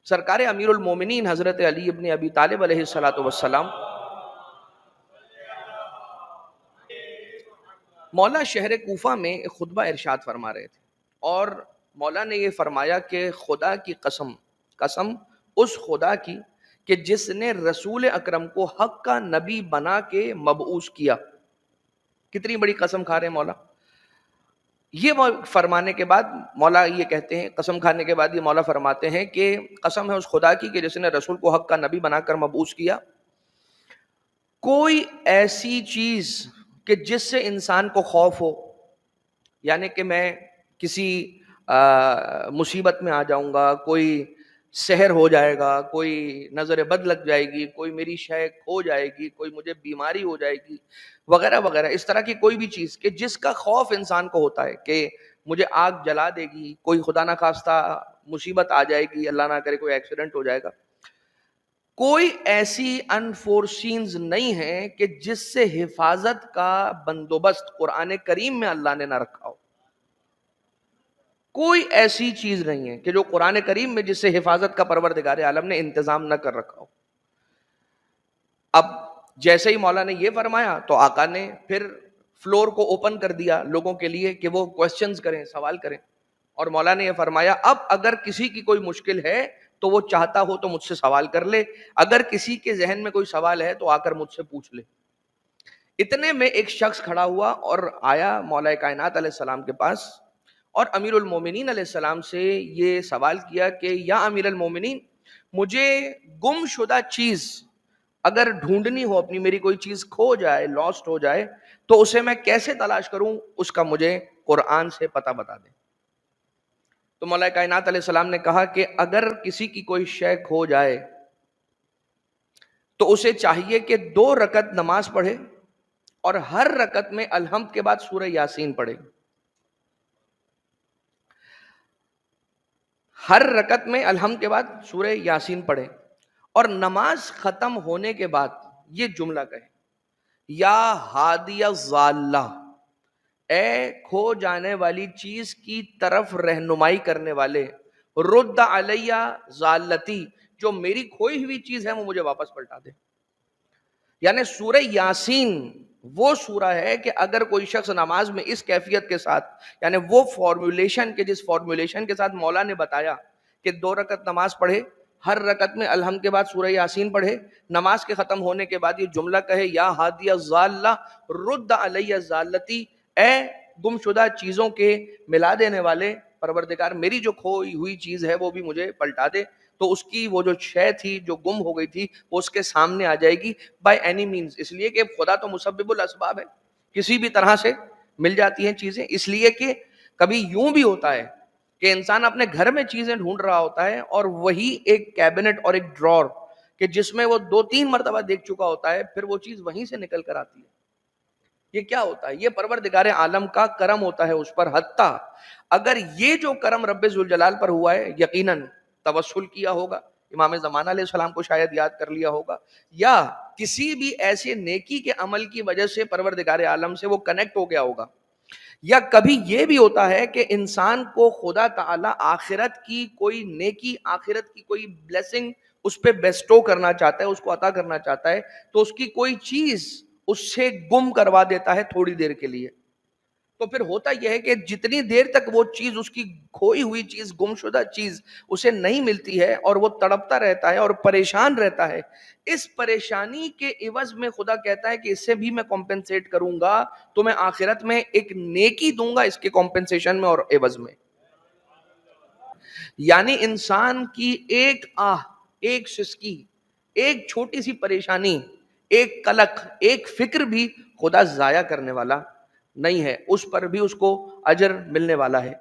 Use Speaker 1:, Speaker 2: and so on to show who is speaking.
Speaker 1: سرکار امیر المومنین حضرت علی ابن ابی طالب علیہ الصلوۃ والسلام مولا شہر کوفہ میں ایک خطبہ ارشاد فرما رہے تھے، اور مولا نے یہ فرمایا کہ خدا کی قسم، قسم اس خدا کی کہ جس نے رسول اکرم کو حق کا نبی بنا کے مبعوث کیا. کتنی بڑی قسم کھا رہے ہیں مولا. یہ فرمانے کے بعد مولا یہ کہتے ہیں، قسم کھانے کے بعد یہ مولا فرماتے ہیں کہ قسم ہے اس خدا کی کہ جس نے رسول کو حق کا نبی بنا کر مبعوث کیا. کوئی ایسی چیز کہ جس سے انسان کو خوف ہو، یعنی کہ میں کسی مصیبت میں آ جاؤں گا، کوئی سحر ہو جائے گا، کوئی نظر بد لگ جائے گی، کوئی میری شے کھو جائے گی، کوئی مجھے بیماری ہو جائے گی وغیرہ وغیرہ، اس طرح کی کوئی بھی چیز کہ جس کا خوف انسان کو ہوتا ہے کہ مجھے آگ جلا دے گی، کوئی خدا نہ خواستہ مصیبت آ جائے گی، اللہ نہ کرے کوئی ایکسیڈنٹ ہو جائے گا. کوئی ایسی انفورسینز نہیں ہے کہ جس سے حفاظت کا بندوبست قرآن کریم میں اللہ نے نہ رکھا ہو. کوئی ایسی چیز نہیں ہے کہ جو قرآن کریم میں جس سے حفاظت کا پروردگار عالم نے انتظام نہ کر رکھا ہو. اب جیسے ہی مولا نے یہ فرمایا تو آقا نے پھر فلور کو اوپن کر دیا لوگوں کے لیے کہ وہ کوسچنز کریں، سوال کریں. اور مولا نے یہ فرمایا اب اگر کسی کی کوئی مشکل ہے تو وہ چاہتا ہو تو مجھ سے سوال کر لے، اگر کسی کے ذہن میں کوئی سوال ہے تو آ کر مجھ سے پوچھ لے. اتنے میں ایک شخص کھڑا ہوا اور آیا مولا کائنات علیہ السلام کے پاس، اور امیر المومنین علیہ السلام سے یہ سوال کیا کہ یا امیر المومنین، مجھے گم شدہ چیز اگر ڈھونڈنی ہو، اپنی میری کوئی چیز کھو جائے، لاسٹ ہو جائے، تو اسے میں کیسے تلاش کروں، اس کا مجھے قرآن سے پتہ بتا دیں. تو مولا کائنات علیہ السلام نے کہا کہ اگر کسی کی کوئی شے کھو جائے تو اسے چاہیے کہ 2 رکعت نماز پڑھے اور ہر رکعت میں الحمد کے بعد سورہ یاسین پڑھے. ہر رکعت میں الحمد کے بعد سورہ یاسین پڑھے اور نماز ختم ہونے کے بعد یہ جملہ کہے، یا ہادی الضالہ، اے کھو جانے والی چیز کی طرف رہنمائی کرنے والے، رد علیہ ضالتی، جو میری کھوئی ہوئی چیز ہے وہ مجھے واپس پلٹا دے. یعنی سورہ یاسین وہ سورہ ہے کہ اگر کوئی شخص نماز میں اس کیفیت کے ساتھ، یعنی وہ فارمولیشن کے جس فارمولیشن کے ساتھ مولا نے بتایا کہ 2 رکعت نماز پڑھے، ہر رکعت میں الحمد کے بعد سورہ یاسین پڑھے، نماز کے ختم ہونے کے بعد یہ جملہ کہے، یا ہادی الضالہ رد علیہ ضالتی، اے گم شدہ چیزوں کے ملا دینے والے پروردگار، میری جو کھوئی ہوئی چیز ہے وہ بھی مجھے پلٹا دے. تو اس کی وہ جو شے تھی جو گم ہو گئی تھی وہ اس کے سامنے آ جائے گی بائی اینی مینز، اس لیے کہ خدا تو مسبب الاسباب ہے، کسی بھی طرح سے مل جاتی ہیں چیزیں. اس لیے کہ کبھی یوں بھی ہوتا ہے کہ انسان اپنے گھر میں چیزیں ڈھونڈ رہا ہوتا ہے اور وہی ایک کیبنٹ اور ایک ڈرور کہ جس میں وہ 2-3 مرتبہ دیکھ چکا ہوتا ہے، پھر وہ چیز وہیں سے نکل کر آتی ہے. یہ کیا ہوتا ہے؟ یہ پروردگار عالم کا کرم ہوتا ہے اس پر. حتیٰ اگر یہ جو کرم رب ذوالجلال پر ہوا ہے، یقیناً توسل کیا ہوگا، امام زمانہ علیہ السلام کو شاید یاد کر لیا ہوگا، یا کسی بھی ایسے نیکی کے عمل کی وجہ سے پروردگار عالم سے وہ کنیکٹ ہو گیا ہوگا. یا کبھی یہ بھی ہوتا ہے کہ انسان کو خدا تعالی آخرت کی کوئی نیکی، آخرت کی کوئی بلیسنگ اس پہ بیسٹو کرنا چاہتا ہے، اس کو عطا کرنا چاہتا ہے، تو اس کی کوئی چیز اس سے گم کروا دیتا ہے تھوڑی دیر کے لیے. تو پھر ہوتا یہ ہے کہ جتنی دیر تک وہ چیز، اس کی کھوئی ہوئی چیز، گم شدہ چیز اسے نہیں ملتی ہے اور وہ تڑپتا رہتا ہے اور پریشان رہتا ہے، اس پریشانی کے عوض میں خدا کہتا ہے کہ اس سے بھی میں کمپنسیٹ کروں گا، تو میں آخرت میں ایک نیکی دوں گا اس کے کمپنسیشن میں اور عوض میں. یعنی انسان کی ایک آہ، ایک سسکی، ایک چھوٹی سی پریشانی، ایک قلق، ایک فکر بھی خدا ضائع کرنے والا نہیں ہے، اس پر بھی اس کو اجر ملنے والا ہے.